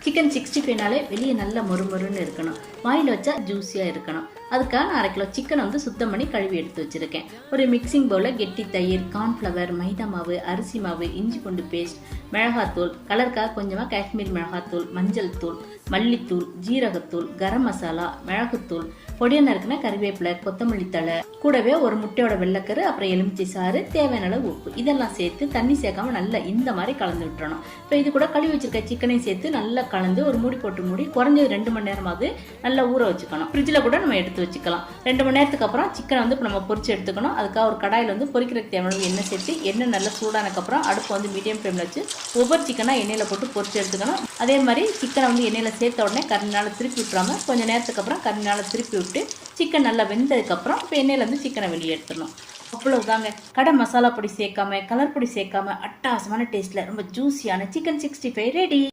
Chicken 65நாலே வெளியே நல்ல மொறுமொறுன்னு இருக்கணும், வாயில் வச்சா ஜூஸியாக இருக்கணும். அதுக்காக 1/2 கிலோ சிக்கனை சுத்தம் பண்ணி கழுவி எடுத்து வச்சுருக்கேன். ஒரு மிக்சிங் பவுலில் கெட்டி தயிர், கார்ன்ஃப்ளவர், மைதா மாவு, அரிசி மாவு, இஞ்சி பூண்டு பேஸ்ட், மிளகாத்தூள், கலருக்காக கொஞ்சமாக காஷ்மீர் மிளகாத்தூள், மஞ்சள் தூள், மல்லித்தூள், ஜீரகத்தூள், கரம் மசாலா, மிளகுத்தூள், பொடியை நறுக்குன கறிவேப்பிலை, கொத்தமல்லி தழை, கூடவே ஒரு முட்டையோட வெள்ளைக்கரு, அப்புறம் எலுமிச்சை சாறு, தேவையான அளவு உப்பு, இதெல்லாம் சேர்த்து தண்ணி சேர்க்காம நல்லா இந்த மாதிரி கலந்து விட்டுறணும். இப்போ இது கூட கழுவி வச்சிருக்க சிக்கனையும் சேர்த்து நல்லா கலந்து ஒரு மூடி போட்டு மூடி குறைஞ்சது 2 மணி நேரமாவது நல்லா ஊற வச்சுக்கணும். ஃப்ரிட்ஜில் கூட நம்ம எடுத்து வச்சுக்கலாம். 2 மணி நேரத்துக்கு அப்புறம் சிக்கனை இப்போ நம்ம பொரிச்சு எடுத்துக்கணும். அதுக்காக ஒரு கடாயில் பொரிக்கிறதுக்கு தேவையான எண்ணெய் சேர்த்து எண்ணெய் நல்லா சூடானதுக்கப்புறம் அடுப்பு மீடியம் ஃப்ளேமில் வச்சு ஒவ்வொரு சிக்கனாக எண்ணெயில் போட்டு பொரிச்சு எடுத்துக்கணும். அதே மாதிரி சிக்கனை எண்ணெயில் சேர்த்த உடனே கறினால திருப்பி விட்டுறாம கொஞ்சம் நேரத்துக்கு அப்புறம் கறினால திருப்பி விட்டு சிக்கன் நல்லா வெந்ததுக்கப்புறம் இப்போ எண்ணெயிலேருந்து சிக்கனை வெளியே எடுத்துடணும். அவ்வளவுதாங்க. கடை மசாலா பொடி சேர்க்காம, கலர் பொடி சேர்க்காம அட்டகாசமான டேஸ்ட்டில் ரொம்ப ஜூஸியான சிக்கன் 65 ரெடி.